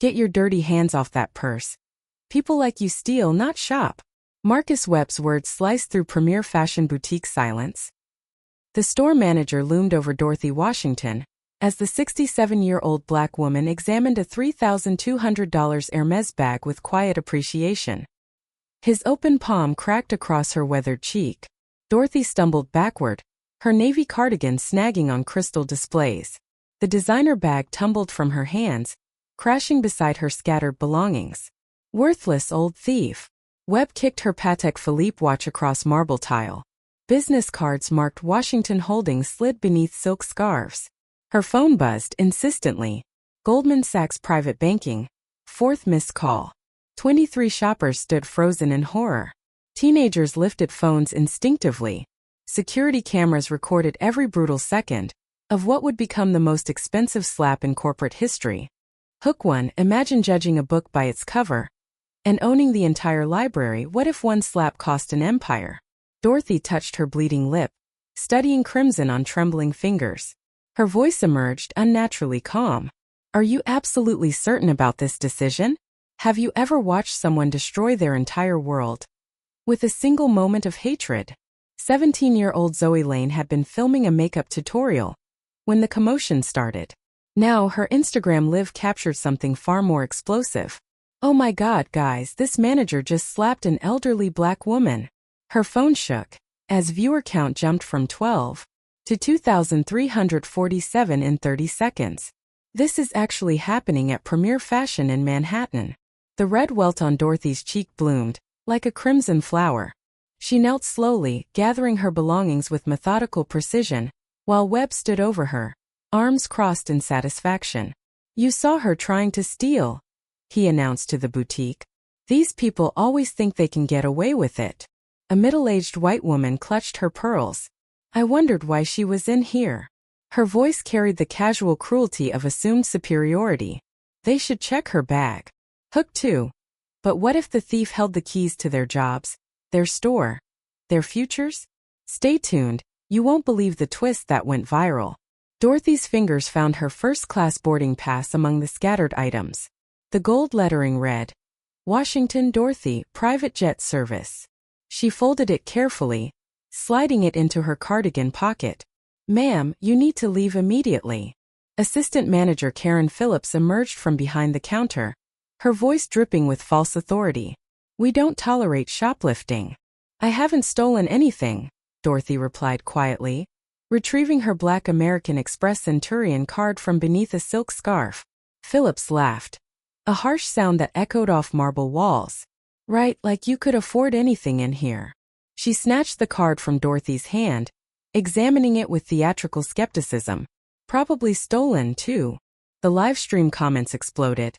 Get your dirty hands off that purse. People like you steal, not shop. Marcus Webb's words sliced through premier fashion boutique silence. The store manager loomed over Dorothy Washington, as the 67-year-old black woman examined a $3,200 Hermès bag with quiet appreciation. His open palm cracked across her weathered cheek. Dorothy stumbled backward, her navy cardigan snagging on crystal displays. The designer bag tumbled from her hands, crashing beside her scattered belongings. Worthless old thief. Webb kicked her Patek Philippe watch across marble tile. Business cards marked Washington Holdings slid beneath silk scarves. Her phone buzzed insistently. Goldman Sachs Private Banking. Fourth missed call. 23 shoppers stood frozen in horror. Teenagers lifted phones instinctively. Security cameras recorded every brutal second of what would become the most expensive slap in corporate history. Hook 1. Imagine judging a book by its cover and owning the entire library. What if one slap cost an empire? Dorothy touched her bleeding lip, studying crimson on trembling fingers. Her voice emerged unnaturally calm. Are you absolutely certain about this decision? Have you ever watched someone destroy their entire world with a single moment of hatred? 17-year-old Zoe Lane had been filming a makeup tutorial when the commotion started. Now her Instagram live captured something far more explosive. Oh my God, guys, this manager just slapped an elderly black woman. Her phone shook as viewer count jumped from 12 to 2,347 in 30 seconds. This is actually happening at Premier Fashion in Manhattan. The red welt on Dorothy's cheek bloomed like a crimson flower. She knelt slowly, gathering her belongings with methodical precision, while Webb stood over her, arms crossed in satisfaction. You saw her trying to steal, he announced to the boutique. These people always think they can get away with it. A middle-aged white woman clutched her pearls. I wondered why she was in here. Her voice carried the casual cruelty of assumed superiority. They should check her bag. Hook 2. But what if the thief held the keys to their jobs, their store, their futures? Stay tuned, you won't believe the twist that went viral. Dorothy's fingers found her first-class boarding pass among the scattered items. The gold lettering read, Washington Dorothy, Private Jet Service. She folded it carefully, sliding it into her cardigan pocket. Ma'am, you need to leave immediately. Assistant manager Karen Phillips emerged from behind the counter, her voice dripping with false authority. We don't tolerate shoplifting. I haven't stolen anything, Dorothy replied quietly, retrieving her Black American Express Centurion card from beneath a silk scarf. Phillips laughed, a harsh sound that echoed off marble walls. Right, like you could afford anything in here. She snatched the card from Dorothy's hand, examining it with theatrical skepticism. Probably stolen, too. The live stream comments exploded.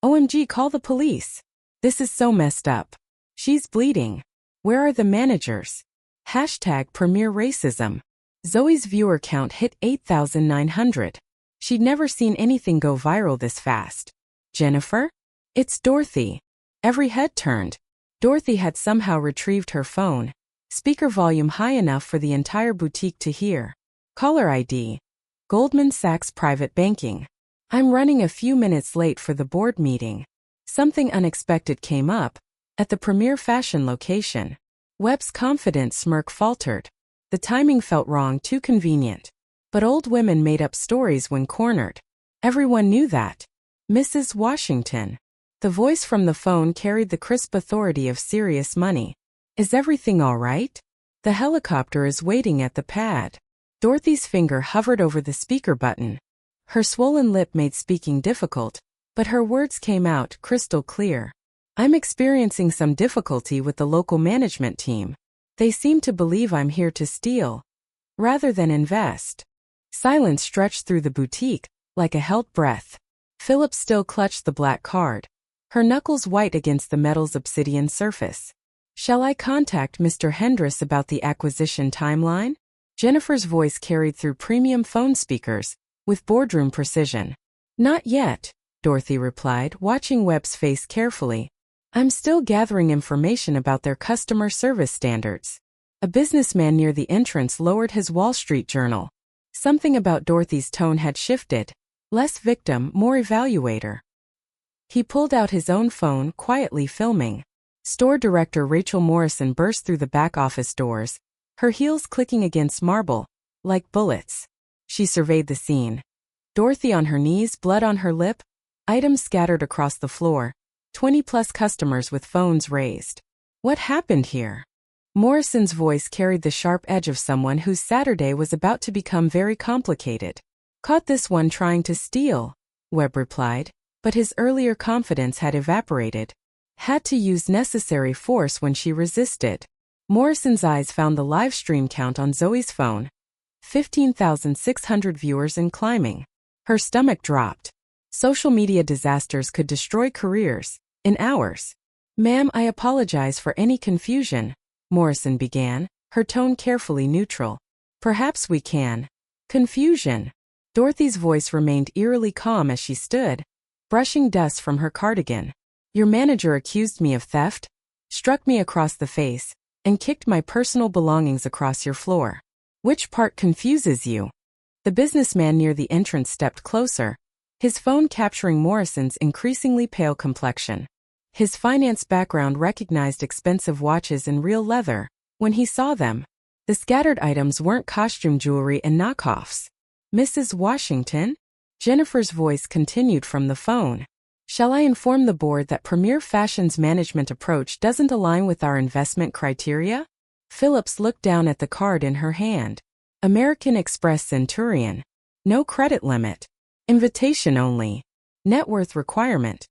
OMG, call the police. This is so messed up. She's bleeding. Where are the managers? Hashtag Premier Racism. Zoe's viewer count hit 8,900. She'd never seen anything go viral this fast. Jennifer? It's Dorothy. Every head turned. Dorothy had somehow retrieved her phone, speaker volume high enough for the entire boutique to hear. Caller ID. Goldman Sachs Private Banking. I'm running a few minutes late for the board meeting. Something unexpected came up at the Premier Fashion location. Webb's confident smirk faltered. The timing felt wrong, too convenient. But old women made up stories when cornered. Everyone knew that. Mrs. Washington. The voice from the phone carried the crisp authority of serious money. Is everything all right? The helicopter is waiting at the pad. Dorothy's finger hovered over the speaker button. Her swollen lip made speaking difficult, but her words came out crystal clear. I'm experiencing some difficulty with the local management team. They seem to believe I'm here to steal, rather than invest. Silence stretched through the boutique, like a held breath. Phillips still clutched the black card, her knuckles white against the metal's obsidian surface. Shall I contact Mr. Hendricks about the acquisition timeline? Jennifer's voice carried through premium phone speakers, with boardroom precision. Not yet, Dorothy replied, watching Webb's face carefully. I'm still gathering information about their customer service standards. A businessman near the entrance lowered his Wall Street Journal. Something about Dorothy's tone had shifted. Less victim, more evaluator. He pulled out his own phone, quietly filming. Store director Rachel Morrison burst through the back office doors, her heels clicking against marble, like bullets. She surveyed the scene. Dorothy on her knees, blood on her lip, items scattered across the floor, 20+ customers with phones raised. What happened here? Morrison's voice carried the sharp edge of someone whose Saturday was about to become very complicated. Caught this one trying to steal, Webb replied, but his earlier confidence had evaporated. Had to use necessary force when she resisted. Morrison's eyes found the live stream count on Zoe's phone. 15,600 viewers and climbing. Her stomach dropped. Social media disasters could destroy careers in hours. Ma'am, I apologize for any confusion, Morrison began, her tone carefully neutral. Perhaps we can. Confusion. Dorothy's voice remained eerily calm as she stood, brushing dust from her cardigan. Your manager accused me of theft, struck me across the face, and kicked my personal belongings across your floor. Which part confuses you? The businessman near the entrance stepped closer, his phone capturing Morrison's increasingly pale complexion. His finance background recognized expensive watches in real leather when he saw them. The scattered items weren't costume jewelry and knockoffs. Mrs. Washington? Jennifer's voice continued from the phone. Shall I inform the board that Premier Fashion's management approach doesn't align with our investment criteria? Phillips looked down at the card in her hand. American Express Centurion. No credit limit. Invitation only. Net worth requirement.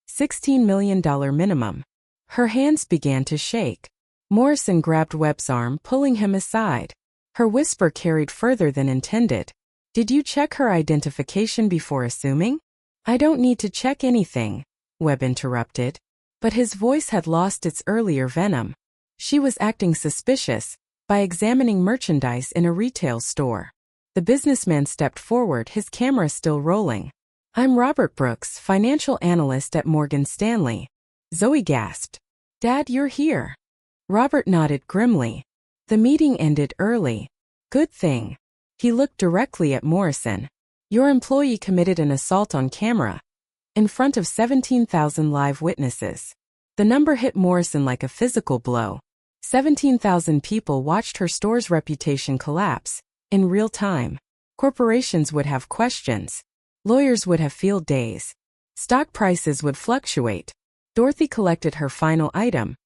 $16 million minimum. Her hands began to shake. Morrison grabbed Webb's arm, pulling him aside. Her whisper carried further than intended. Did you check her identification before assuming? I don't need to check anything, Webb interrupted. But his voice had lost its earlier venom. She was acting suspicious by examining merchandise in a retail store. The businessman stepped forward, his camera still rolling. I'm Robert Brooks, financial analyst at Morgan Stanley. Zoe gasped. Dad, you're here. Robert nodded grimly. The meeting ended early. Good thing. He looked directly at Morrison. Your employee committed an assault on camera, in front of 17,000 live witnesses. The number hit Morrison like a physical blow. 17,000 people watched her store's reputation collapse, in real time. Corporations would have questions. Lawyers would have field days. Stock prices would fluctuate. Dorothy collected her final item.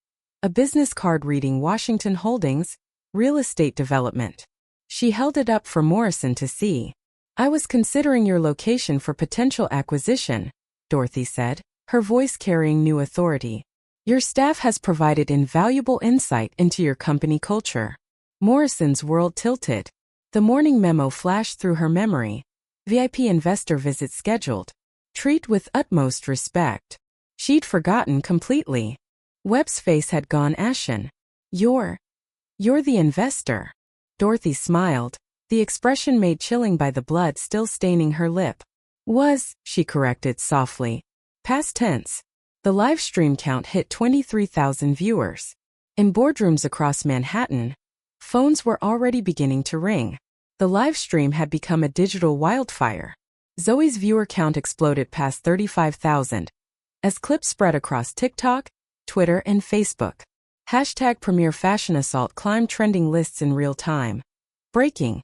A business card reading Washington Holdings, Real Estate Development. She held it up for Morrison to see. I was considering your location for potential acquisition, Dorothy said, her voice carrying new authority. Your staff has provided invaluable insight into your company culture. Morrison's world tilted. The morning memo flashed through her memory. VIP investor visit scheduled. Treat with utmost respect. She'd forgotten completely. Webb's face had gone ashen. You're the investor. Dorothy smiled, the expression made chilling by the blood still staining her lip. She corrected softly. Past tense. The live stream count hit 23,000 viewers. In boardrooms across Manhattan, phones were already beginning to ring. The live stream had become a digital wildfire. Zoe's viewer count exploded past 35,000. As clips spread across TikTok, Twitter, and Facebook. Hashtag Premier Fashion Assault climbed trending lists in real time. Breaking.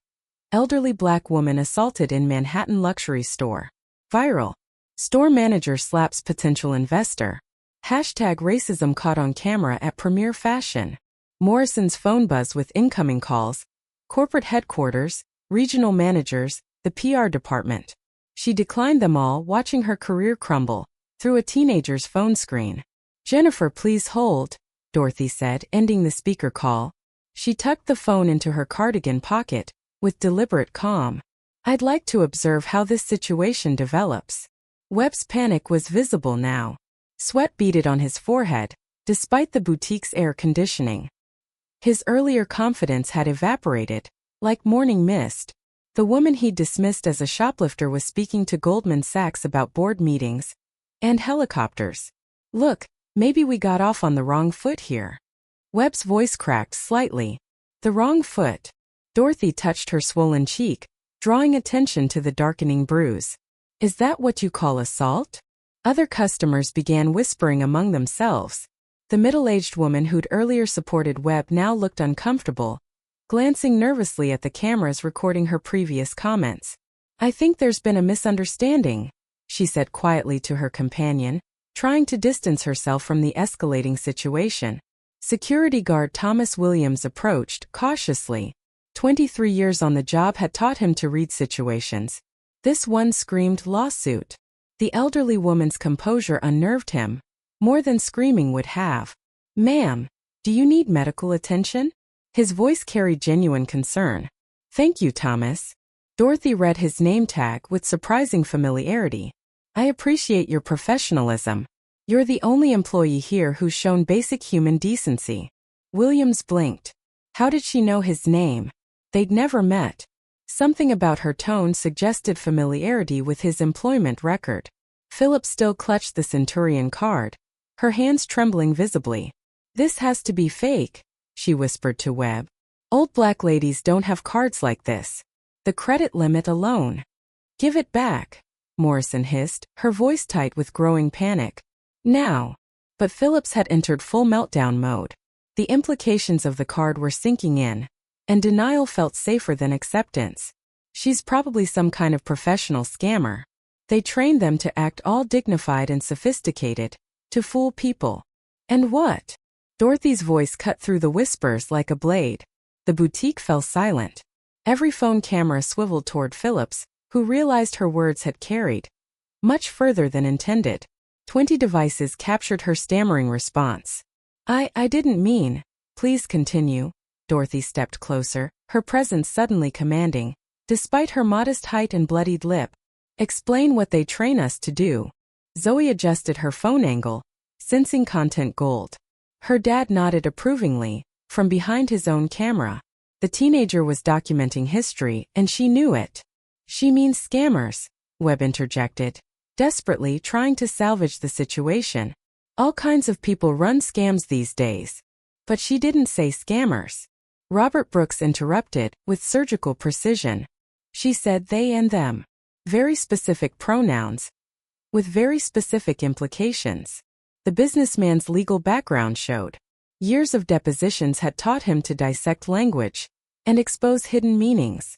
Elderly black woman assaulted in Manhattan luxury store. Viral. Store manager slaps potential investor. Hashtag racism caught on camera at Premier Fashion. Morrison's phone buzz with incoming calls. Corporate headquarters, regional managers, the PR department. She declined them all, watching her career crumble through a teenager's phone screen. Jennifer, please hold, Dorothy said, ending the speaker call. She tucked the phone into her cardigan pocket, with deliberate calm. I'd like to observe how this situation develops. Webb's panic was visible now. Sweat beaded on his forehead, despite the boutique's air conditioning. His earlier confidence had evaporated, like morning mist. The woman he'd dismissed as a shoplifter was speaking to Goldman Sachs about board meetings and helicopters. Look, maybe we got off on the wrong foot here. Webb's voice cracked slightly. The wrong foot. Dorothy touched her swollen cheek, drawing attention to the darkening bruise. Is that what you call assault? Other customers began whispering among themselves. The middle-aged woman who'd earlier supported Webb now looked uncomfortable, glancing nervously at the cameras recording her previous comments. "I think there's been a misunderstanding," she said quietly to her companion, trying to distance herself from the escalating situation. Security guard Thomas Williams approached, cautiously. 23 years on the job had taught him to read situations. This one screamed lawsuit. The elderly woman's composure unnerved him, more than screaming would have. "Ma'am, do you need medical attention?" His voice carried genuine concern. "Thank you, Thomas." Dorothy read his name tag with surprising familiarity. "I appreciate your professionalism. You're the only employee here who's shown basic human decency." Williams blinked. How did she know his name? They'd never met. Something about her tone suggested familiarity with his employment record. Phillips still clutched the Centurion card, her hands trembling visibly. "This has to be fake," she whispered to Webb. "Old black ladies don't have cards like this. The credit limit alone." "Give it back," Morrison hissed, her voice tight with growing panic. "Now." But Phillips had entered full meltdown mode. The implications of the card were sinking in, and denial felt safer than acceptance. "She's probably some kind of professional scammer. They trained them to act all dignified and sophisticated, to fool people." "And what?" Dorothy's voice cut through the whispers like a blade. The boutique fell silent. Every phone camera swiveled toward Phillips, who realized her words had carried much further than intended. 20 devices captured her stammering response. I didn't mean." "Please continue." Dorothy stepped closer, her presence suddenly commanding, despite her modest height and bloodied lip. "Explain what they train us to do." Zoe adjusted her phone angle, sensing content gold. Her dad nodded approvingly, from behind his own camera. The teenager was documenting history, and she knew it. "She means scammers," Webb interjected, desperately trying to salvage the situation. "All kinds of people run scams these days." But she didn't say scammers. Robert Brooks interrupted, with surgical precision. She said they and them. Very specific pronouns, with very specific implications. The businessman's legal background showed. Years of depositions had taught him to dissect language and expose hidden meanings.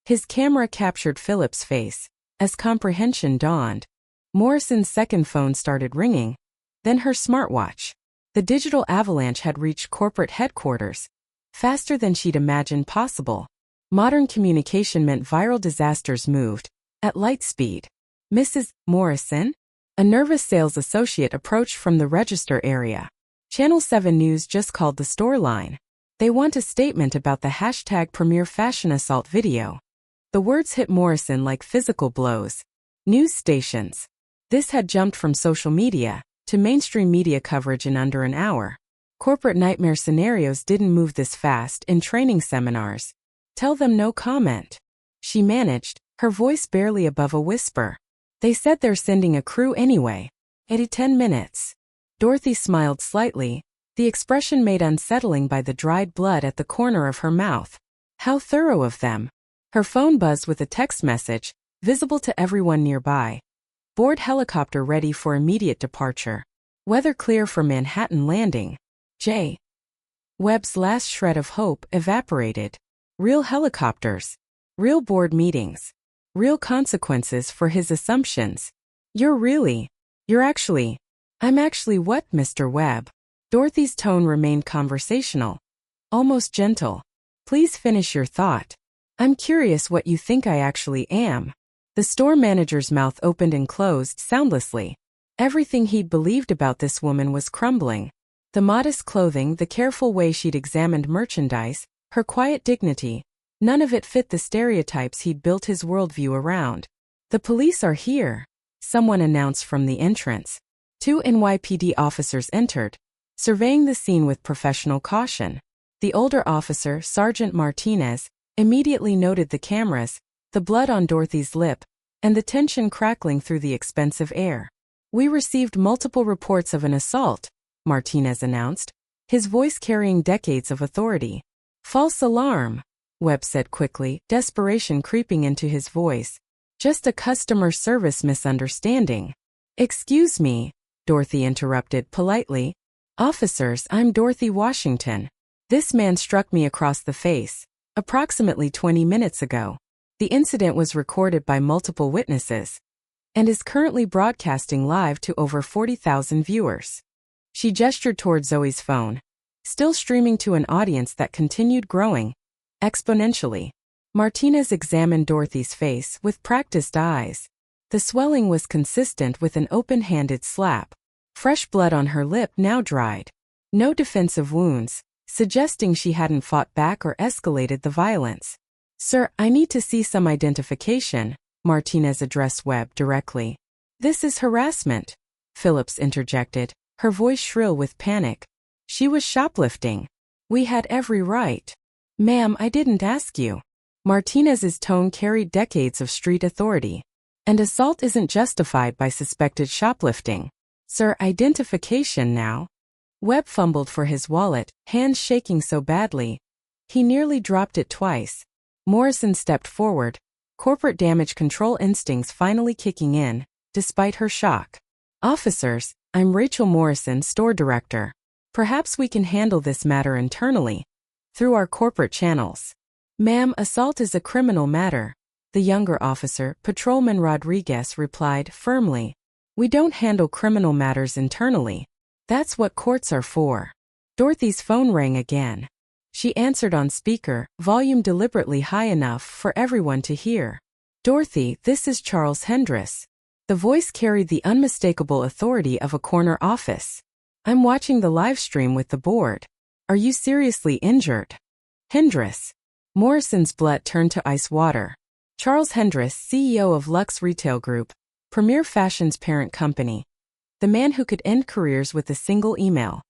His camera captured Phillips' face. As comprehension dawned, Morrison's second phone started ringing, then her smartwatch. The digital avalanche had reached corporate headquarters, faster than she'd imagined possible. Modern communication meant viral disasters moved at light speed. "Mrs. Morrison?" A nervous sales associate approached from the register area. "Channel 7 News just called the store line. They want a statement about the hashtag Premier Fashion Assault video." The words hit Morrison like physical blows. News stations. This had jumped from social media to mainstream media coverage in under an hour. Corporate nightmare scenarios didn't move this fast in training seminars. "Tell them no comment." She managed, her voice barely above a whisper. "They said they're sending a crew anyway. 10 minutes. Dorothy smiled slightly, the expression made unsettling by the dried blood at the corner of her mouth. How thorough of them. Her phone buzzed with a text message, visible to everyone nearby. "Board helicopter ready for immediate departure. Weather clear for Manhattan landing." J. Webb's last shred of hope evaporated. Real helicopters. Real board meetings. Real consequences for his assumptions. I'm actually what, Mr. Webb?" Dorothy's tone remained conversational, almost gentle. "Please finish your thought. I'm curious what you think I actually am." The store manager's mouth opened and closed soundlessly. Everything he'd believed about this woman was crumbling. The modest clothing, the careful way she'd examined merchandise, her quiet dignity, none of it fit the stereotypes he'd built his worldview around. "The police are here," someone announced from the entrance. 2 NYPD officers entered, surveying the scene with professional caution. The older officer, Sergeant Martinez, immediately noted the cameras, the blood on Dorothy's lip, and the tension crackling through the expensive air. "We received multiple reports of an assault," Martinez announced, his voice carrying decades of authority. "False alarm," Webb said quickly, desperation creeping into his voice. "Just a customer service misunderstanding." Excuse me, Dorothy interrupted politely. Officers, I'm Dorothy Washington. This man struck me across the face, approximately 20 minutes ago. The incident was recorded by multiple witnesses and is currently broadcasting live to over 40,000 viewers. She gestured toward Zoe's phone, still streaming to an audience that continued growing exponentially. Martinez examined Dorothy's face with practiced eyes. The swelling was consistent with an open-handed slap. Fresh blood on her lip now dried. No defensive wounds, suggesting she hadn't fought back or escalated the violence. Sir, I need to see some identification, Martinez addressed Webb directly. This is harassment, Phillips interjected, her voice shrill with panic. She was shoplifting. We had every right. Ma'am, I didn't ask you. Martinez's tone carried decades of street authority. And assault isn't justified by suspected shoplifting. Sir, identification now. Webb fumbled for his wallet, hands shaking so badly he nearly dropped it twice. Morrison stepped forward, corporate damage control instincts finally kicking in, despite her shock. Officers, I'm Rachel Morrison, store director. Perhaps we can handle this matter internally, through our corporate channels. Ma'am, assault is a criminal matter. The younger officer, Patrolman Rodriguez, replied firmly. We don't handle criminal matters internally. That's what courts are for. Dorothy's phone rang again. She answered on speaker, volume deliberately high enough for everyone to hear. Dorothy, this is Charles Hendress. The voice carried the unmistakable authority of a corner office. I'm watching the live stream with the board. Are you seriously injured? Hendress. Morrison's blood turned to ice water. Charles Hendress, CEO of Lux Retail Group, Premier Fashion's parent company. The man who could end careers with a single email.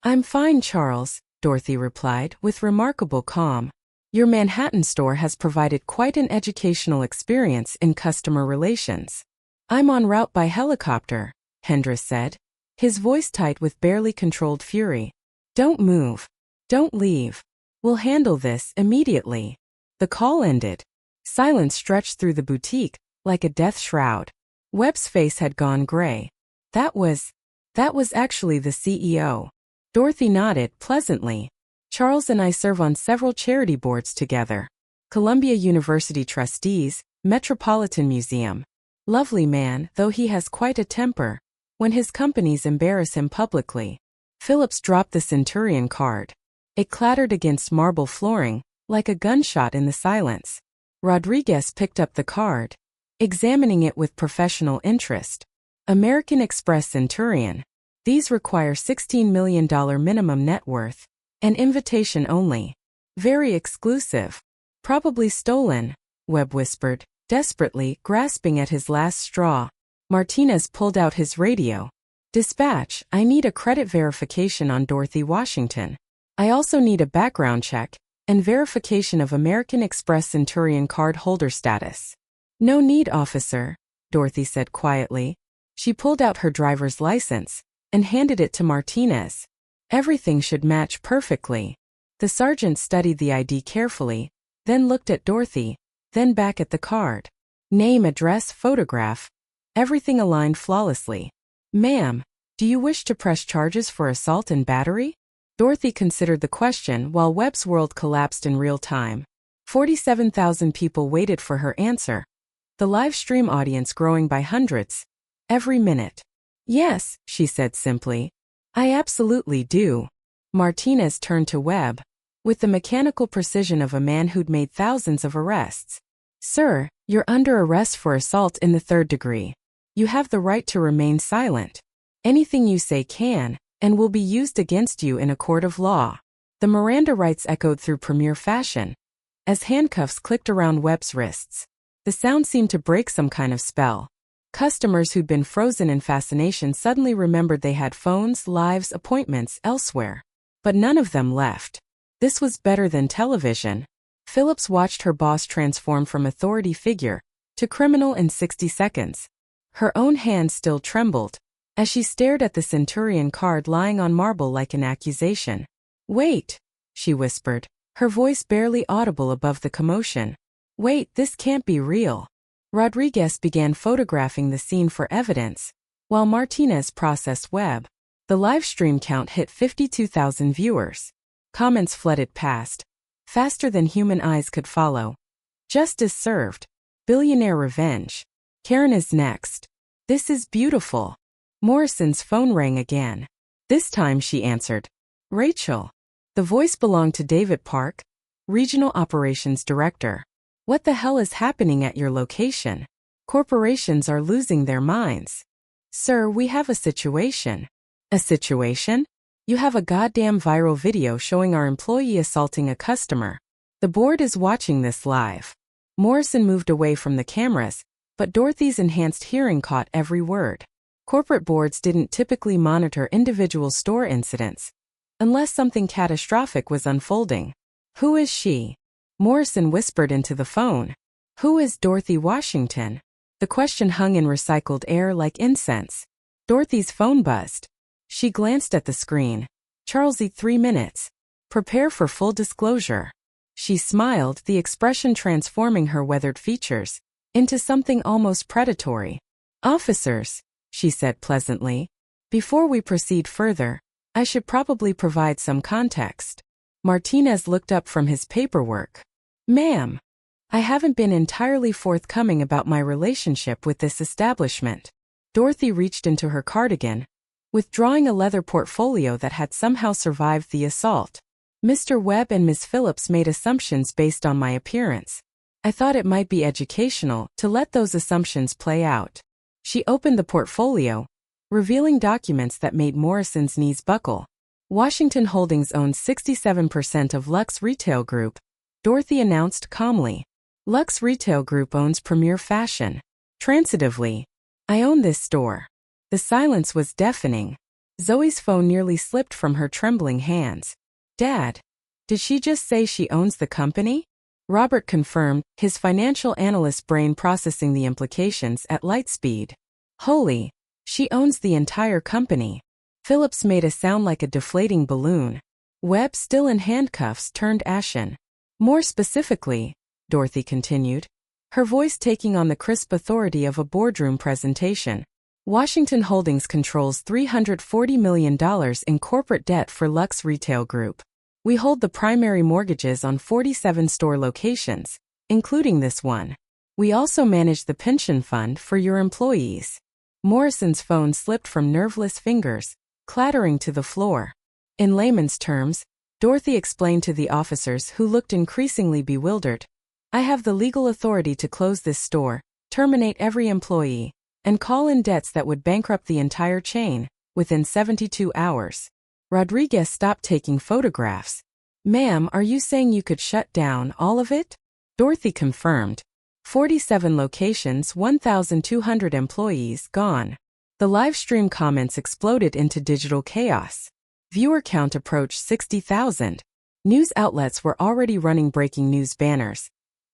I'm fine, Charles, Dorothy replied with remarkable calm. Your Manhattan store has provided quite an educational experience in customer relations. I'm en route by helicopter, Hendress said, his voice tight with barely controlled fury. Don't move. Don't leave. We'll handle this immediately. The call ended. Silence stretched through the boutique, like a death shroud. Webb's face had gone gray. That was actually the CEO. Dorothy nodded pleasantly. Charles and I serve on several charity boards together. Columbia University Trustees, Metropolitan Museum. Lovely man, though he has quite a temper when his companies embarrass him publicly. Phillips dropped the Centurion card. It clattered against marble flooring, like a gunshot in the silence. Rodriguez picked up the card, examining it with professional interest. American Express Centurion. These require $16 million minimum net worth. An invitation only. Very exclusive. Probably stolen, Webb whispered, desperately grasping at his last straw. Martinez pulled out his radio. Dispatch, I need a credit verification on Dorothy Washington. I also need a background check and verification of American Express Centurion card holder status. No need, officer, Dorothy said quietly. She pulled out her driver's license and handed it to Martinez. Everything should match perfectly. The sergeant studied the ID carefully, then looked at Dorothy, then back at the card. Name, address, photograph. Everything aligned flawlessly. Ma'am, do you wish to press charges for assault and battery? Dorothy considered the question while Webb's world collapsed in real time. 47,000 people waited for her answer. The live stream audience growing by hundreds. Every minute. Yes, she said simply. I absolutely do. Martinez turned to Webb, with the mechanical precision of a man who'd made thousands of arrests. Sir, you're under arrest for assault in the 3rd degree. You have the right to remain silent. Anything you say can and will be used against you in a court of law. The Miranda rights echoed through Premier Fashion as handcuffs clicked around Webb's wrists. The sound seemed to break some kind of spell. Customers who'd been frozen in fascination suddenly remembered they had phones, lives, appointments elsewhere. But none of them left. This was better than television. Phillips watched her boss transform from authority figure to criminal in 60 seconds. Her own hand still trembled as she stared at the Centurion card lying on marble like an accusation. Wait, she whispered, her voice barely audible above the commotion. Wait, this can't be real. Rodriguez began photographing the scene for evidence. While Martinez processed Webb, the live stream count hit 52,000 viewers. Comments flooded past, faster than human eyes could follow. Justice served. Billionaire revenge. Karen is next. This is beautiful. Morrison's phone rang again. This time she answered. Rachel. The voice belonged to David Park, Regional Operations Director. What the hell is happening at your location? Corporations are losing their minds. Sir, we have a situation. A situation? You have a goddamn viral video showing our employee assaulting a customer. The board is watching this live. Morrison moved away from the cameras, but Dorothy's enhanced hearing caught every word. Corporate boards didn't typically monitor individual store incidents, unless something catastrophic was unfolding. Who is she? Morrison whispered into the phone. Who is Dorothy Washington? The question hung in recycled air like incense. Dorothy's phone buzzed. She glanced at the screen. Charles E. 3 minutes. Prepare for full disclosure. She smiled, the expression transforming her weathered features into something almost predatory. Officers, she said pleasantly, before we proceed further, I should probably provide some context. Martinez looked up from his paperwork. Ma'am, I haven't been entirely forthcoming about my relationship with this establishment. Dorothy reached into her cardigan, withdrawing a leather portfolio that had somehow survived the assault. Mr. Webb and Ms. Phillips made assumptions based on my appearance. I thought it might be educational to let those assumptions play out. She opened the portfolio, revealing documents that made Morrison's knees buckle. Washington Holdings owns 67% of Lux Retail Group, Dorothy announced calmly. Lux Retail Group owns Premier Fashion. Transitively, I own this store. The silence was deafening. Zoe's phone nearly slipped from her trembling hands. Dad, did she just say she owns the company? Robert confirmed, his financial analyst brain processing the implications at light speed. Holy, she owns the entire company. Phillips made a sound like a deflating balloon. Webb, still in handcuffs, turned ashen. More specifically, Dorothy continued, her voice taking on the crisp authority of a boardroom presentation. Washington Holdings controls $340 million in corporate debt for Lux Retail Group. We hold the primary mortgages on 47 store locations, including this one. We also manage the pension fund for your employees. Morrison's phone slipped from nerveless fingers, clattering to the floor. In layman's terms, Dorothy explained to the officers who looked increasingly bewildered. I have the legal authority to close this store, terminate every employee, and call in debts that would bankrupt the entire chain within 72 hours. Rodriguez stopped taking photographs. Ma'am, are you saying you could shut down all of it? Dorothy confirmed. 47 locations, 1,200 employees gone. The live stream comments exploded into digital chaos. Viewer count approached 60,000. News outlets were already running breaking news banners.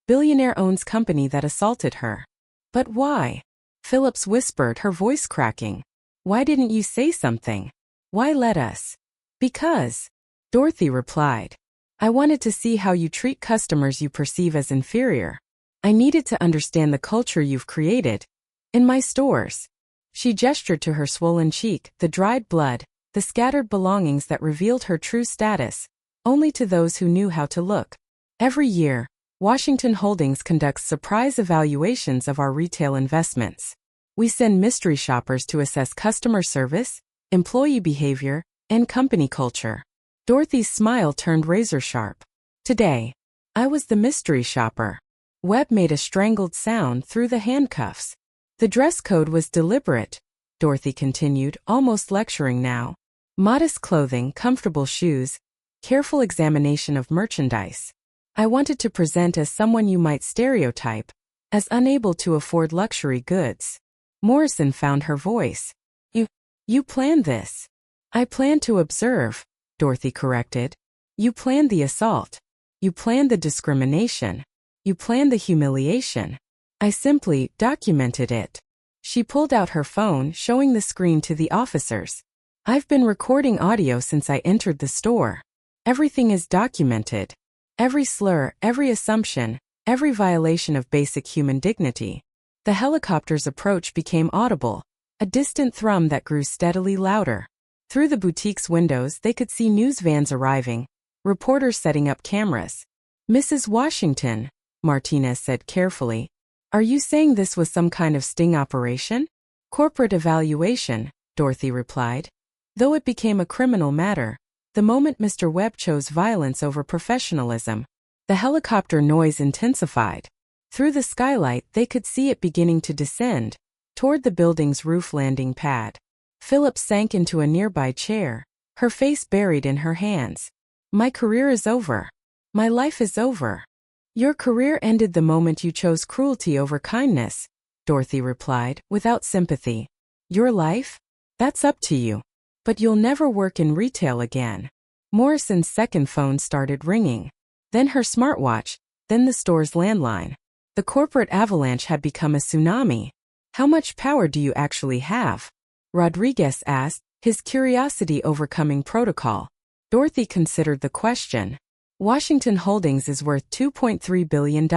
Billionaire owns company that assaulted her. But why? Phillips whispered, her voice cracking. Why didn't you say something? Why let us? Because, Dorothy replied. I wanted to see how you treat customers you perceive as inferior. I needed to understand the culture you've created. In my stores. She gestured to her swollen cheek, the dried blood, the scattered belongings that revealed her true status, only to those who knew how to look. Every year, Washington Holdings conducts surprise evaluations of our retail investments. We send mystery shoppers to assess customer service, employee behavior, and company culture. Dorothy's smile turned razor-sharp. Today, I was the mystery shopper. Webb made a strangled sound through the handcuffs. The dress code was deliberate, Dorothy continued, almost lecturing now. Modest clothing, comfortable shoes, careful examination of merchandise. I wanted to present as someone you might stereotype, as unable to afford luxury goods. Morrison found her voice. You planned this. I planned to observe, Dorothy corrected. You planned the assault. You planned the discrimination. You planned the humiliation. I simply documented it. She pulled out her phone, showing the screen to the officers. I've been recording audio since I entered the store. Everything is documented. Every slur, every assumption, every violation of basic human dignity. The helicopter's approach became audible, a distant thrum that grew steadily louder. Through the boutique's windows they could see news vans arriving, reporters setting up cameras. "Mrs. Washington," Martinez said carefully, "are you saying this was some kind of sting operation?" "Corporate evaluation," Dorothy replied. "Though it became a criminal matter, the moment Mr. Webb chose violence over professionalism." The helicopter noise intensified. Through the skylight they could see it beginning to descend toward the building's roof landing pad. Phillips sank into a nearby chair, her face buried in her hands. "My career is over. My life is over." "Your career ended the moment you chose cruelty over kindness," Dorothy replied, without sympathy. "Your life? That's up to you. But you'll never work in retail again." Morrison's second phone started ringing. Then her smartwatch, then the store's landline. The corporate avalanche had become a tsunami. "How much power do you actually have?" Rodriguez asked, his curiosity overcoming protocol. Dorothy considered the question. "Washington Holdings is worth $2.3 billion.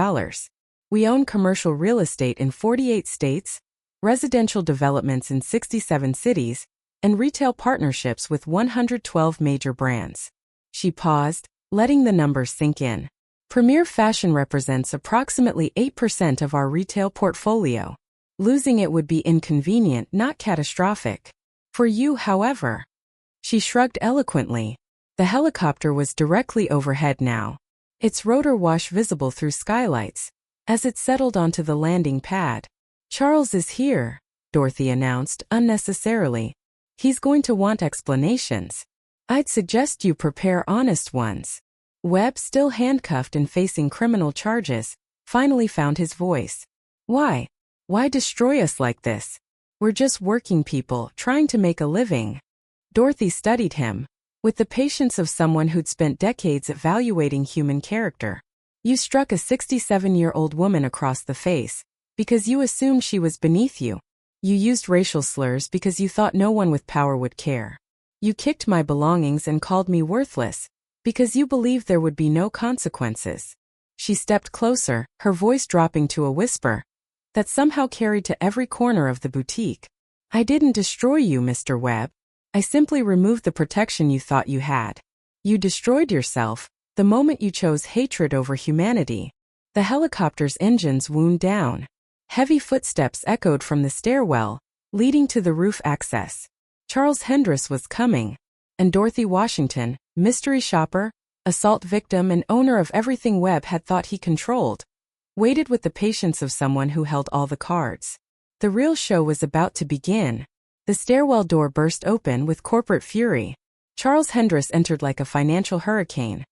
We own commercial real estate in 48 states, residential developments in 67 cities, and retail partnerships with 112 major brands." She paused, letting the numbers sink in. "Premier Fashion represents approximately 8% of our retail portfolio. Losing it would be inconvenient, not catastrophic. For you, however." She shrugged eloquently. The helicopter was directly overhead now, its rotor wash visible through skylights. As it settled onto the landing pad, "Charles is here," Dorothy announced unnecessarily. "He's going to want explanations. I'd suggest you prepare honest ones." Webb, still handcuffed and facing criminal charges, finally found his voice. "Why? Why destroy us like this? We're just working people trying to make a living." Dorothy studied him, with the patience of someone who'd spent decades evaluating human character. "You struck a 67-year-old woman across the face because you assumed she was beneath you. You used racial slurs because you thought no one with power would care. You kicked my belongings and called me worthless because you believed there would be no consequences." She stepped closer, her voice dropping to a whisper that somehow carried to every corner of the boutique. "I didn't destroy you, Mr. Webb. I simply removed the protection you thought you had. You destroyed yourself the moment you chose hatred over humanity." The helicopter's engines wound down. Heavy footsteps echoed from the stairwell, leading to the roof access. Charles Hendress was coming, and Dorothy Washington, mystery shopper, assault victim and owner of everything Webb had thought he controlled, waited with the patience of someone who held all the cards. The real show was about to begin. The stairwell door burst open with corporate fury. Charles Hendress entered like a financial hurricane.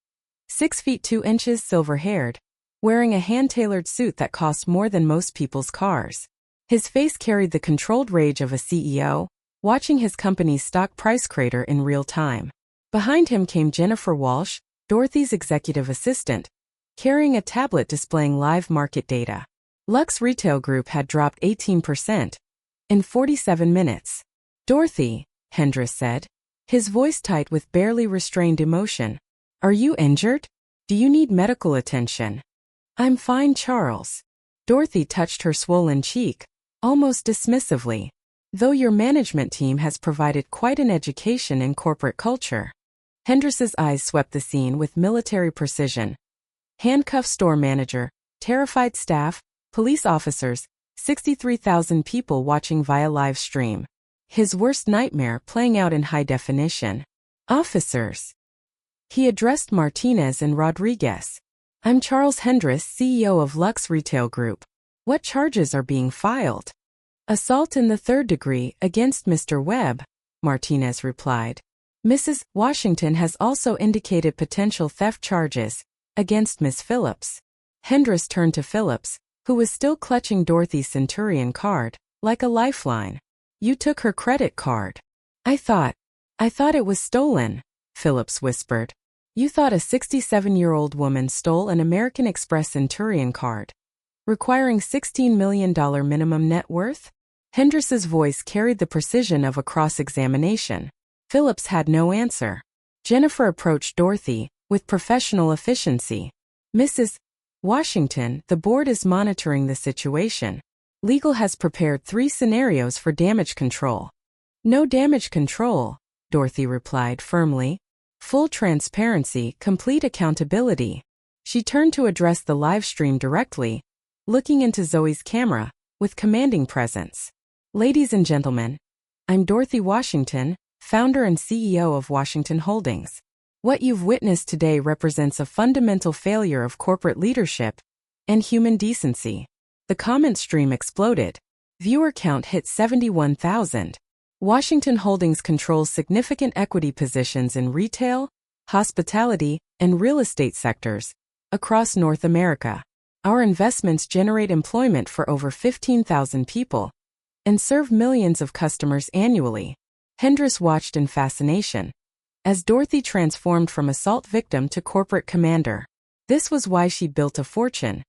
6 feet 2 inches, silver-haired, wearing a hand-tailored suit that cost more than most people's cars. His face carried the controlled rage of a CEO, watching his company's stock price crater in real time. Behind him came Jennifer Walsh, Dorothy's executive assistant, carrying a tablet displaying live market data. Lux Retail Group had dropped 18% in 47 minutes. "Dorothy," Hendress said, his voice tight with barely restrained emotion. "Are you injured? Do you need medical attention?" "I'm fine, Charles." Dorothy touched her swollen cheek, almost dismissively. "Though your management team has provided quite an education in corporate culture." Hendress's eyes swept the scene with military precision. Handcuffed store manager, terrified staff, police officers, 63,000 people watching via live stream. His worst nightmare playing out in high definition. "Officers." He addressed Martinez and Rodriguez. "I'm Charles Hendress, CEO of Lux Retail Group. What charges are being filed?" "Assault in the 3rd degree against Mr. Webb," Martinez replied. "Mrs. Washington has also indicated potential theft charges against Miss Phillips." Hendress turned to Phillips, who was still clutching Dorothy's Centurion card, like a lifeline. "You took her credit card." I thought it was stolen," Phillips whispered. "You thought a 67-year-old woman stole an American Express Centurion card, requiring $16 million minimum net worth?" Hendress's voice carried the precision of a cross-examination. Phillips had no answer. Jennifer approached Dorothy with professional efficiency. "Mrs. Washington, the board is monitoring the situation. Legal has prepared 3 scenarios for damage control. No damage control, Dorothy replied firmly. Full transparency, complete accountability. She turned to address the live stream directly, looking into Zoe's camera, with commanding presence. Ladies and gentlemen, I'm Dorothy Washington, founder and CEO of Washington Holdings. What you've witnessed today represents a fundamental failure of corporate leadership and human decency. The comment stream exploded. Viewer count hit 71,000. Washington Holdings controls significant equity positions in retail, hospitality, and real estate sectors across North America. Our investments generate employment for over 15,000 people and serve millions of customers annually. Hendris watched in fascination as Dorothy transformed from assault victim to corporate commander. This was why she built a fortune: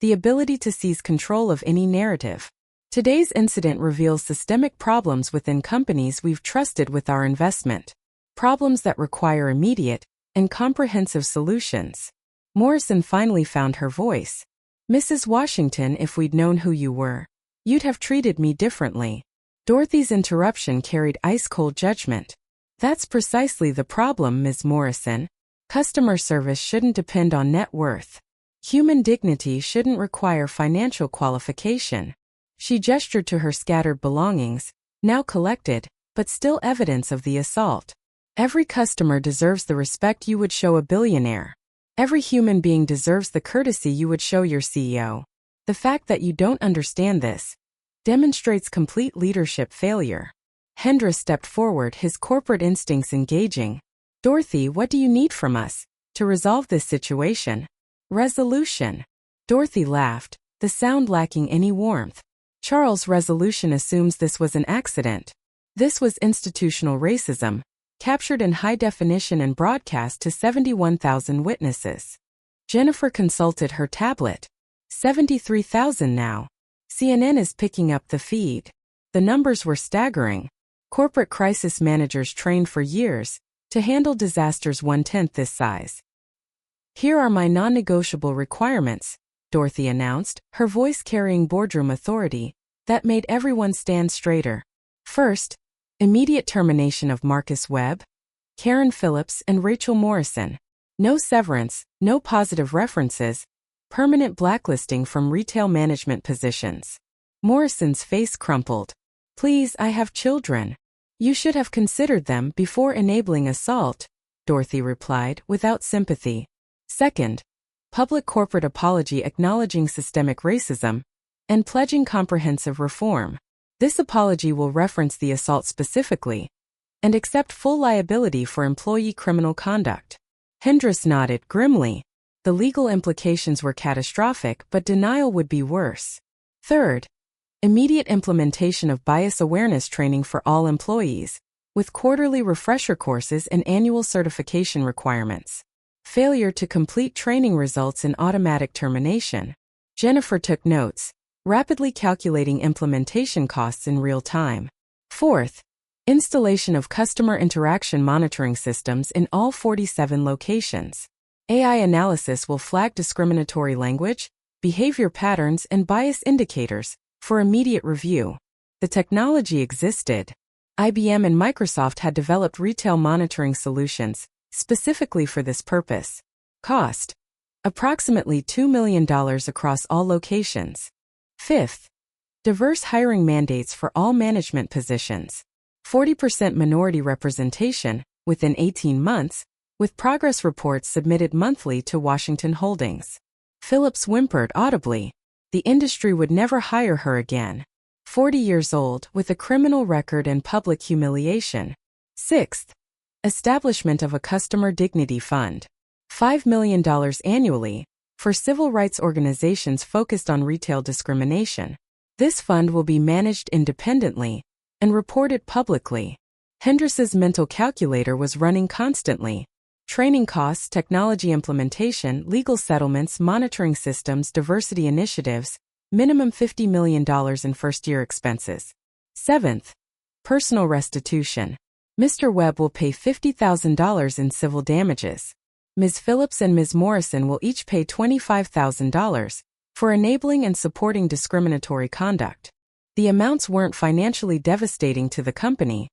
the ability to seize control of any narrative. Today's incident reveals systemic problems within companies we've trusted with our investment. Problems that require immediate and comprehensive solutions. Morrison finally found her voice. Mrs. Washington, if we'd known who you were, you'd have treated me differently. Dorothy's interruption carried ice-cold judgment. That's precisely the problem, Ms. Morrison. Customer service shouldn't depend on net worth. Human dignity shouldn't require financial qualification. She gestured to her scattered belongings, now collected, but still evidence of the assault. Every customer deserves the respect you would show a billionaire. Every human being deserves the courtesy you would show your CEO. The fact that you don't understand this demonstrates complete leadership failure. Hendris stepped forward, his corporate instincts engaging. Dorothy, what do you need from us to resolve this situation? Resolution. Dorothy laughed, the sound lacking any warmth. Charles' resolution assumes this was an accident. This was institutional racism, captured in high definition and broadcast to 71,000 witnesses. Jennifer consulted her tablet. 73,000 now. CNN is picking up the feed. The numbers were staggering. Corporate crisis managers trained for years to handle disasters 1/10 this size. Here are my non-negotiable requirements, Dorothy announced, her voice carrying boardroom authority that made everyone stand straighter. First, immediate termination of Marcus Webb, Karen Phillips, and Rachel Morrison. No severance, no positive references, permanent blacklisting from retail management positions. Morrison's face crumpled. Please, I have children. You should have considered them before enabling assault, Dorothy replied, without sympathy. Second, public corporate apology acknowledging systemic racism and pledging comprehensive reform. This apology will reference the assault specifically and accept full liability for employee criminal conduct. Hendris nodded grimly. The legal implications were catastrophic, but denial would be worse. Third, immediate implementation of bias awareness training for all employees, with quarterly refresher courses and annual certification requirements. Failure to complete training results in automatic termination. Jennifer took notes, rapidly calculating implementation costs in real time. Fourth, installation of customer interaction monitoring systems in all 47 locations. AI analysis will flag discriminatory language, behavior patterns, and bias indicators for immediate review. The technology existed. IBM and Microsoft had developed retail monitoring solutions specifically for this purpose. Cost: approximately $2 million across all locations. Fifth, diverse hiring mandates for all management positions. 40% minority representation within 18 months, with progress reports submitted monthly to Washington Holdings. Phillips whimpered audibly. The industry would never hire her again. 40 years old, with a criminal record and public humiliation. Sixth, establishment of a customer dignity fund. $5 million annually for civil rights organizations focused on retail discrimination. This fund will be managed independently and reported publicly. Hendris's mental calculator was running constantly. Training costs, technology implementation, legal settlements, monitoring systems, diversity initiatives, minimum $50 million in first-year expenses. Seventh, personal restitution. Mr. Webb will pay $50,000 in civil damages. Ms. Phillips and Ms. Morrison will each pay $25,000, for enabling and supporting discriminatory conduct. The amounts weren't financially devastating to the company,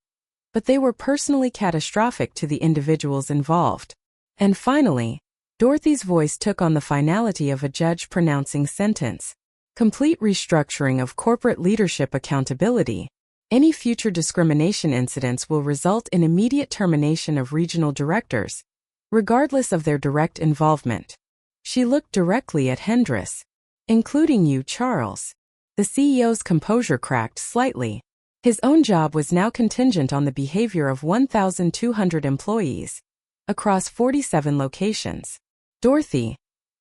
but they were personally catastrophic to the individuals involved. And finally, Dorothy's voice took on the finality of a judge pronouncing sentence. Complete restructuring of corporate leadership accountability. Any future discrimination incidents will result in immediate termination of regional directors, regardless of their direct involvement. She looked directly at Hendris. Including you, Charles. The CEO's composure cracked slightly. His own job was now contingent on the behavior of 1,200 employees across 47 locations. Dorothy,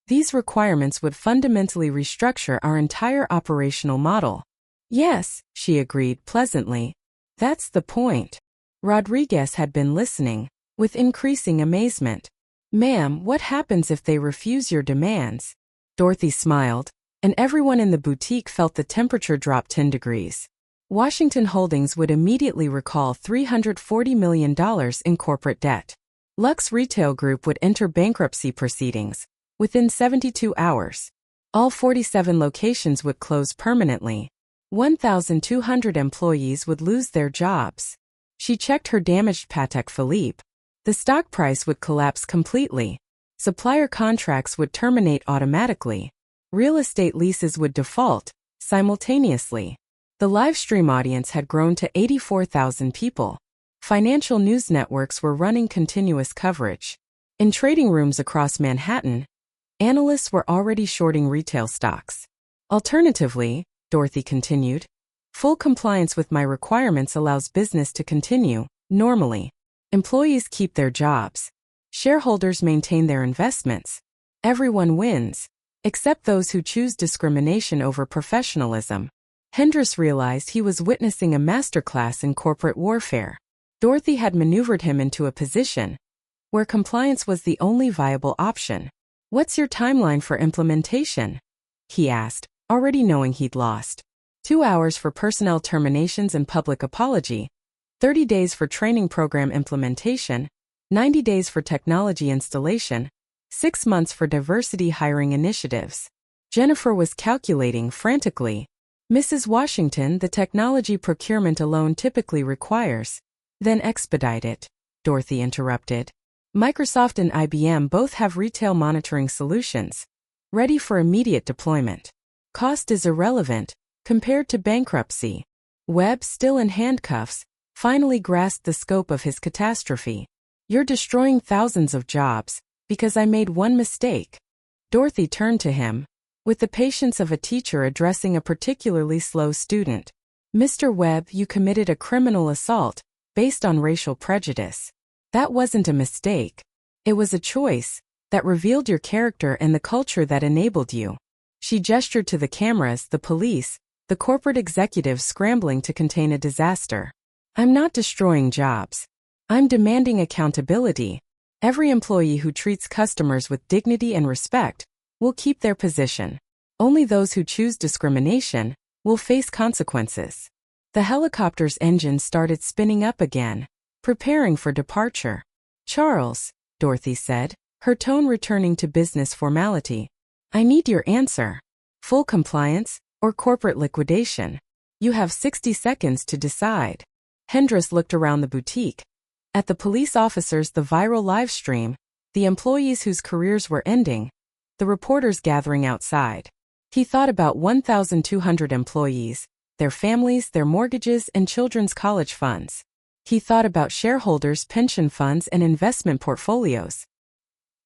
these requirements would fundamentally restructure our entire operational model. Yes, she agreed pleasantly. That's the point. Rodriguez had been listening, with increasing amazement. Ma'am, what happens if they refuse your demands? Dorothy smiled, and everyone in the boutique felt the temperature drop 10 degrees. Washington Holdings would immediately recall $340 million in corporate debt. Lux Retail Group would enter bankruptcy proceedings within 72 hours. All 47 locations would close permanently. 1,200 employees would lose their jobs. She checked her damaged Patek Philippe. The stock price would collapse completely. Supplier contracts would terminate automatically. Real estate leases would default simultaneously. The live stream audience had grown to 84,000 people. Financial news networks were running continuous coverage. In trading rooms across Manhattan, analysts were already shorting retail stocks. Alternatively, Dorothy continued, full compliance with my requirements allows business to continue normally. Employees keep their jobs. Shareholders maintain their investments. Everyone wins, except those who choose discrimination over professionalism. Hendris realized he was witnessing a masterclass in corporate warfare. Dorothy had maneuvered him into a position where compliance was the only viable option. What's your timeline for implementation? He asked, already knowing he'd lost. 2 hours for personnel terminations and public apology, 30 days for training program implementation, 90 days for technology installation, 6 months for diversity hiring initiatives. Jennifer was calculating frantically. Mrs. Washington, the technology procurement alone typically requires. Then expedite it, Dorothy interrupted. Microsoft and IBM both have retail monitoring solutions, ready for immediate deployment. Cost is irrelevant, compared to bankruptcy. Webb, still in handcuffs, finally grasped the scope of his catastrophe. You're destroying thousands of jobs, because I made one mistake. Dorothy turned to him, with the patience of a teacher addressing a particularly slow student. Mr. Webb, you committed a criminal assault, based on racial prejudice. That wasn't a mistake. It was a choice that revealed your character and the culture that enabled you. She gestured to the cameras, the police, the corporate executives scrambling to contain a disaster. I'm not destroying jobs. I'm demanding accountability. Every employee who treats customers with dignity and respect will keep their position. Only those who choose discrimination will face consequences. The helicopter's engine started spinning up again, preparing for departure. Charles, Dorothy said, her tone returning to business formality. I need your answer. Full compliance, or corporate liquidation? You have 60 seconds to decide. Hendris looked around the boutique. At the police officers, the viral live stream, the employees whose careers were ending, the reporters gathering outside. He thought about 1,200 employees, their families, their mortgages, and children's college funds. He thought about shareholders, pension funds, and investment portfolios.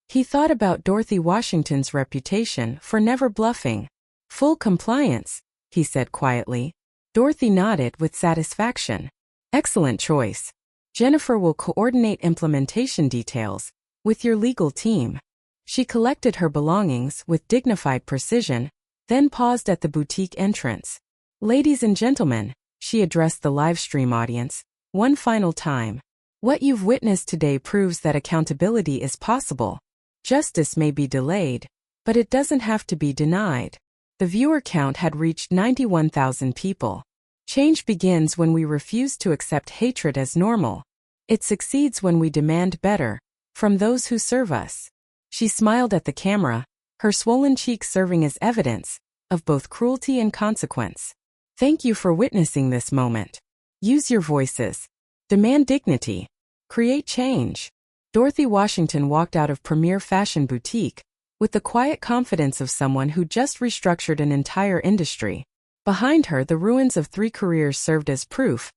He thought about Dorothy Washington's reputation for never bluffing. Full compliance, he said quietly. Dorothy nodded with satisfaction. Excellent choice. Jennifer will coordinate implementation details with your legal team. She collected her belongings with dignified precision, then paused at the boutique entrance. Ladies and gentlemen, she addressed the live stream audience, one final time. What you've witnessed today proves that accountability is possible. Justice may be delayed, but it doesn't have to be denied. The viewer count had reached 91,000 people. Change begins when we refuse to accept hatred as normal. It succeeds when we demand better from those who serve us. She smiled at the camera, her swollen cheeks serving as evidence of both cruelty and consequence. Thank you for witnessing this moment. Use your voices. Demand dignity. Create change. Dorothy Washington walked out of Premier Fashion Boutique with the quiet confidence of someone who just restructured an entire industry. Behind her, the ruins of 3 careers served as proof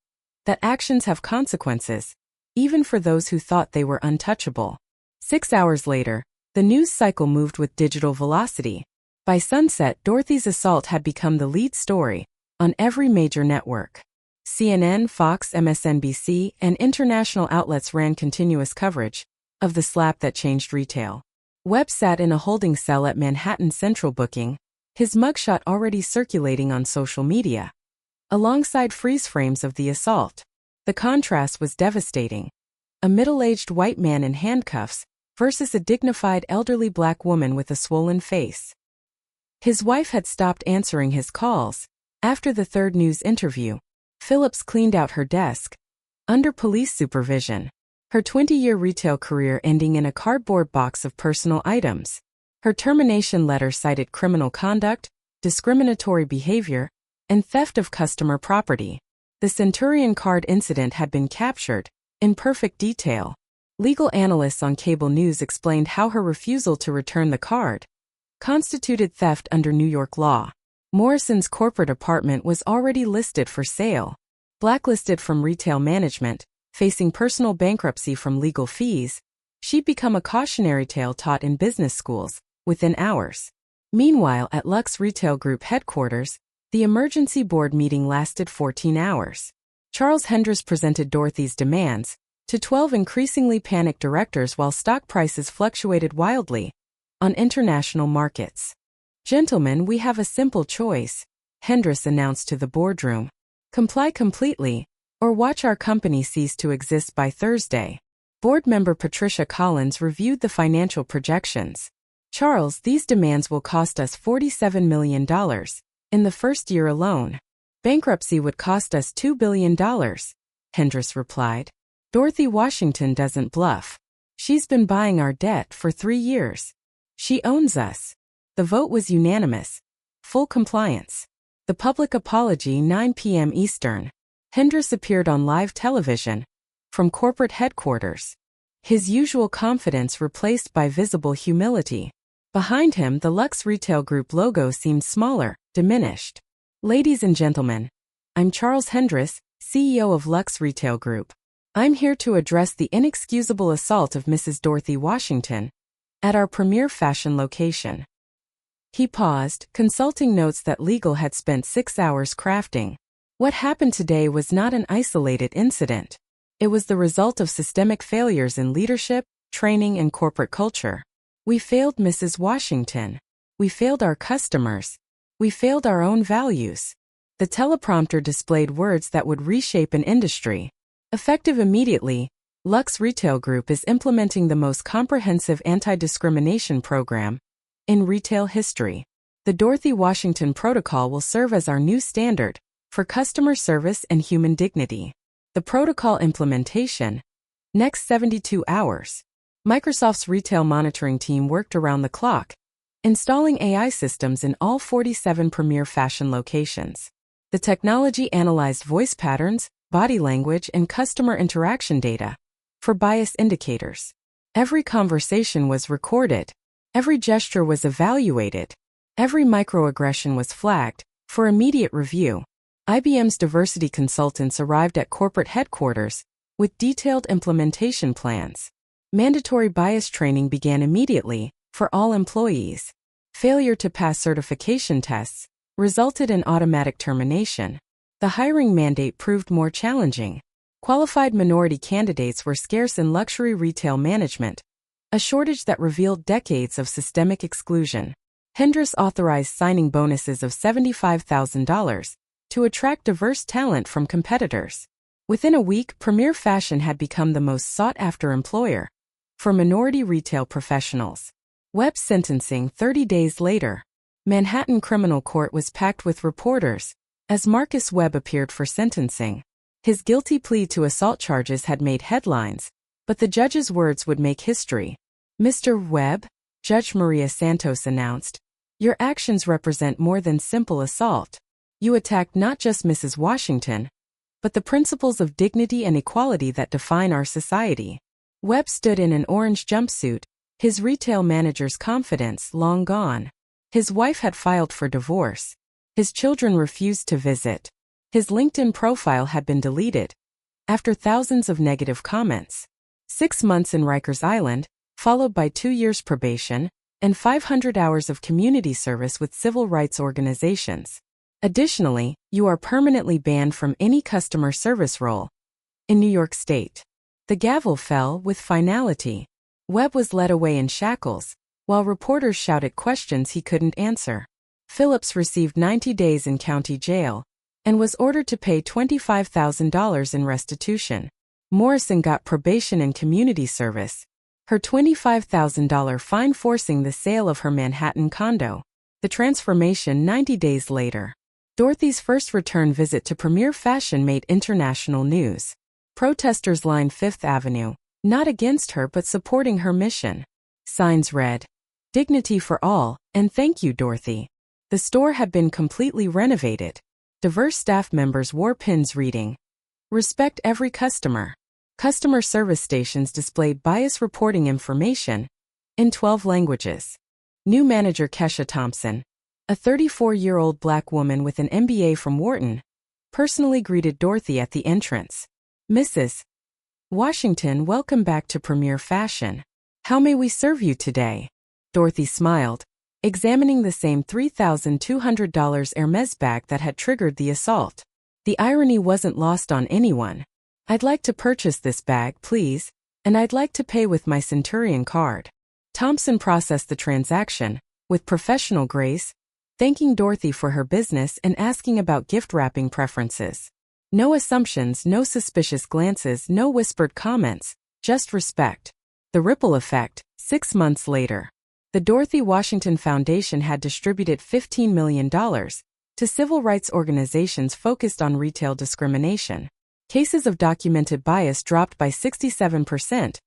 that actions have consequences, even for those who thought they were untouchable. 6 hours later, the news cycle moved with digital velocity. By sunset, Dorothy's assault had become the lead story on every major network. CNN, Fox, MSNBC, and international outlets ran continuous coverage of the slap that changed retail. Webb sat in a holding cell at Manhattan Central booking, his mugshot already circulating on social media, alongside freeze frames of the assault. The contrast was devastating. A middle-aged white man in handcuffs versus a dignified elderly black woman with a swollen face. His wife had stopped answering his calls. After the third news interview, Phillips cleaned out her desk, under police supervision, her 20-year retail career ending in a cardboard box of personal items. Her termination letter cited criminal conduct, discriminatory behavior, and theft of customer property. The Centurion card incident had been captured, in perfect detail. Legal analysts on cable news explained how her refusal to return the card constituted theft under New York law. Morrison's corporate apartment was already listed for sale, blacklisted from retail management, facing personal bankruptcy from legal fees. She'd become a cautionary tale taught in business schools within hours. Meanwhile, at Lux Retail Group headquarters, the emergency board meeting lasted 14 hours. Charles Hendress presented Dorothy's demands to 12 increasingly panicked directors while stock prices fluctuated wildly on international markets. "Gentlemen, we have a simple choice," Hendress announced to the boardroom. "Comply completely, or watch our company cease to exist by Thursday." Board member Patricia Collins reviewed the financial projections. "Charles, these demands will cost us $47 million in the first year alone. Bankruptcy would cost us $2 billion, Hendress replied. "Dorothy Washington doesn't bluff. She's been buying our debt for 3 years. She owns us." The vote was unanimous. Full compliance. The public apology, 9 p.m. Eastern. Hendress appeared on live television from corporate headquarters, his usual confidence replaced by visible humility. Behind him, the Lux Retail Group logo seemed smaller, diminished. "Ladies and gentlemen, I'm Charles Hendress, CEO of Lux Retail Group. I'm here to address the inexcusable assault of Mrs. Dorothy Washington at our premier fashion location." He paused, consulting notes that legal had spent 6 hours crafting. What happened today was not an isolated incident. It was the result of systemic failures in leadership, training, and corporate culture. We failed Mrs. Washington. We failed our customers. We failed our own values. The teleprompter displayed words that would reshape an industry. Effective immediately, Lux Retail Group is implementing the most comprehensive anti-discrimination program in retail history. The Dorothy Washington Protocol will serve as our new standard for customer service and human dignity. The protocol implementation. Next 72 hours. Microsoft's retail monitoring team worked around the clock, installing AI systems in all 47 premier fashion locations. The technology analyzed voice patterns, body language, and customer interaction data for bias indicators. Every conversation was recorded. Every gesture was evaluated. Every microaggression was flagged for immediate review. IBM's diversity consultants arrived at corporate headquarters with detailed implementation plans. Mandatory bias training began immediately for all employees. Failure to pass certification tests resulted in automatic termination. The hiring mandate proved more challenging. Qualified minority candidates were scarce in luxury retail management, a shortage that revealed decades of systemic exclusion. Hendress authorized signing bonuses of $75,000 to attract diverse talent from competitors. Within a week, Premier Fashion had become the most sought-after employer for minority retail professionals. Webb's sentencing 30 days later. Manhattan Criminal Court was packed with reporters as Marcus Webb appeared for sentencing. His guilty plea to assault charges had made headlines, but the judge's words would make history. "Mr. Webb," Judge Maria Santos announced, Your actions represent more than simple assault. You attacked not just Mrs. Washington, but the principles of dignity and equality that define our society. Webb stood in an orange jumpsuit, his retail manager's confidence long gone. His wife had filed for divorce. His children refused to visit. His LinkedIn profile had been deleted after thousands of negative comments. 6 months in Rikers Island, followed by 2 years probation, and 500 hours of community service with civil rights organizations. Additionally, you are permanently banned from any customer service role in New York State. The gavel fell with finality. Webb was led away in shackles, while reporters shouted questions he couldn't answer. Phillips received 90 days in county jail and was ordered to pay $25,000 in restitution. Morrison got probation and community service, her $25,000 fine forcing the sale of her Manhattan condo. The transformation 90 days later. Dorothy's first return visit to Premier Fashion made international news. Protesters lined Fifth Avenue, not against her but supporting her mission. Signs read, "Dignity for all, and thank you, Dorothy." The store had been completely renovated. Diverse staff members wore pins reading, "Respect every customer." Customer service stations displayed bias reporting information in 12 languages. New manager Kesha Thompson, a 34-year-old black woman with an MBA from Wharton, personally greeted Dorothy at the entrance. "Mrs. Washington, welcome back to Premier Fashion. How may we serve you today?" Dorothy smiled, examining the same $3,200 Hermès bag that had triggered the assault. The irony wasn't lost on anyone. "I'd like to purchase this bag, please, and I'd like to pay with my Centurion card." Thompson processed the transaction with professional grace, thanking Dorothy for her business and asking about gift wrapping preferences. No assumptions, no suspicious glances, no whispered comments, just respect. The ripple effect, 6 months later. The Dorothy Washington Foundation had distributed $15 million to civil rights organizations focused on retail discrimination. Cases of documented bias dropped by 67%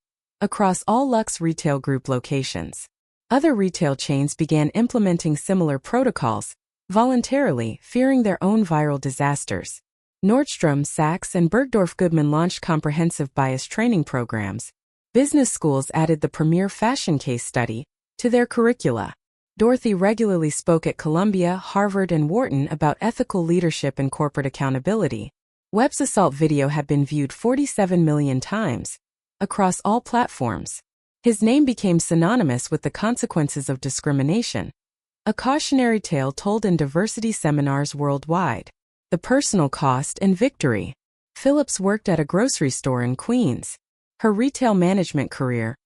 across all Lux Retail Group locations. Other retail chains began implementing similar protocols, voluntarily fearing their own viral disasters. Nordstrom, Saks, and Bergdorf Goodman launched comprehensive bias training programs. Business schools added the Premier Fashion case study to their curricula. Dorothy regularly spoke at Columbia, Harvard, and Wharton about ethical leadership and corporate accountability. Webb's assault video had been viewed 47 million times across all platforms. His name became synonymous with the consequences of discrimination, a cautionary tale told in diversity seminars worldwide. The personal cost and victory. Phillips worked at a grocery store in Queens. Her retail management career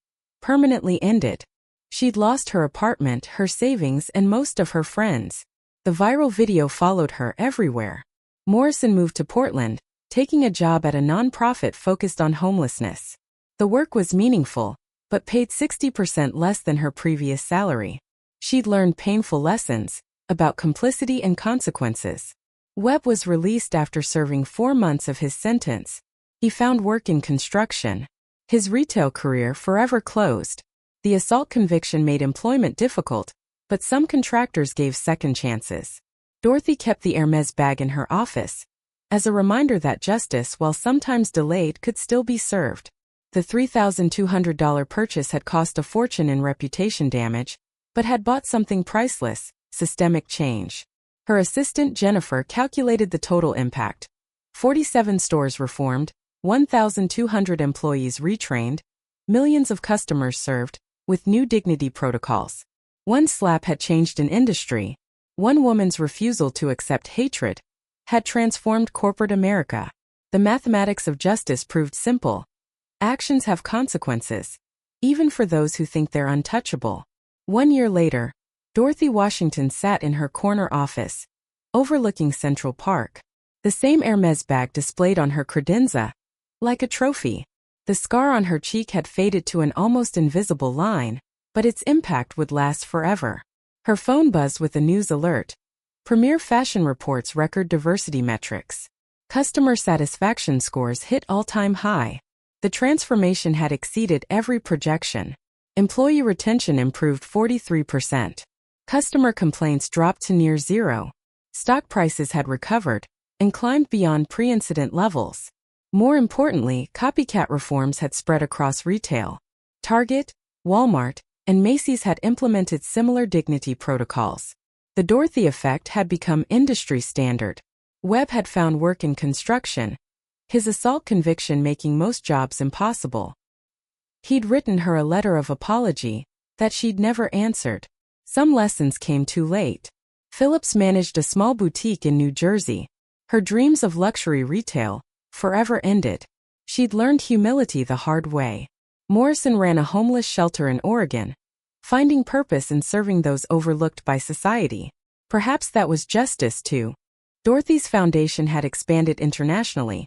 permanently ended. She'd lost her apartment, her savings, and most of her friends. The viral video followed her everywhere. Morrison moved to Portland, taking a job at a nonprofit focused on homelessness. The work was meaningful, but paid 60% less than her previous salary. She'd learned painful lessons about complicity and consequences. Webb was released after serving 4 months of his sentence. He found work in construction. His retail career forever closed. The assault conviction made employment difficult, but some contractors gave second chances. Dorothy kept the Hermès bag in her office, as a reminder that justice, while sometimes delayed, could still be served. The $3,200 purchase had cost a fortune in reputation damage, but had bought something priceless: systemic change. Her assistant Jennifer calculated the total impact. 47 stores reformed, 1,200 employees retrained, millions of customers served, with new dignity protocols. One slap had changed an industry. One woman's refusal to accept hatred had transformed corporate America. The mathematics of justice proved simple. Actions have consequences, even for those who think they're untouchable. 1 year later, Dorothy Washington sat in her corner office, overlooking Central Park. The same Hermès bag displayed on her credenza, like a trophy. The scar on her cheek had faded to an almost invisible line, but its impact would last forever. Her phone buzzed with a news alert. Premier Fashion reports record diversity metrics. Customer satisfaction scores hit all-time high. The transformation had exceeded every projection. Employee retention improved 43%. Customer complaints dropped to near zero. Stock prices had recovered and climbed beyond pre-incident levels. More importantly, copycat reforms had spread across retail. Target, Walmart, and Macy's had implemented similar dignity protocols. The Dorothy effect had become industry standard. Webb had found work in construction, his assault conviction making most jobs impossible. He'd written her a letter of apology that she'd never answered. Some lessons came too late. Phillips managed a small boutique in New Jersey. Her dreams of luxury retail forever ended. She'd learned humility the hard way. Morrison ran a homeless shelter in Oregon, finding purpose in serving those overlooked by society. Perhaps that was justice too. Dorothy's foundation had expanded internationally,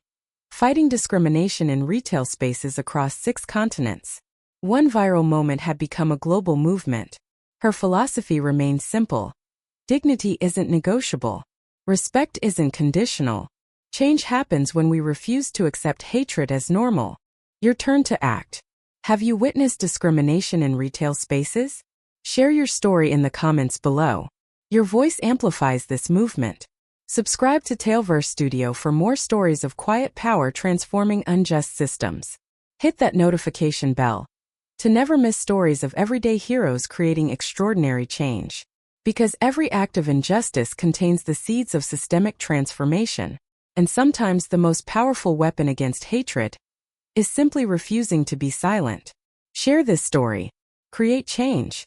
fighting discrimination in retail spaces across 6 continents. One viral moment had become a global movement. Her philosophy remained simple. Dignity isn't negotiable. Respect isn't conditional. Change happens when we refuse to accept hatred as normal. Your turn to act. Have you witnessed discrimination in retail spaces? Share your story in the comments below. Your voice amplifies this movement. Subscribe to Tailverse Studio for more stories of quiet power transforming unjust systems. Hit that notification bell to never miss stories of everyday heroes creating extraordinary change. Because every act of injustice contains the seeds of systemic transformation, and sometimes the most powerful weapon against hatred is simply refusing to be silent. Share this story. Create change.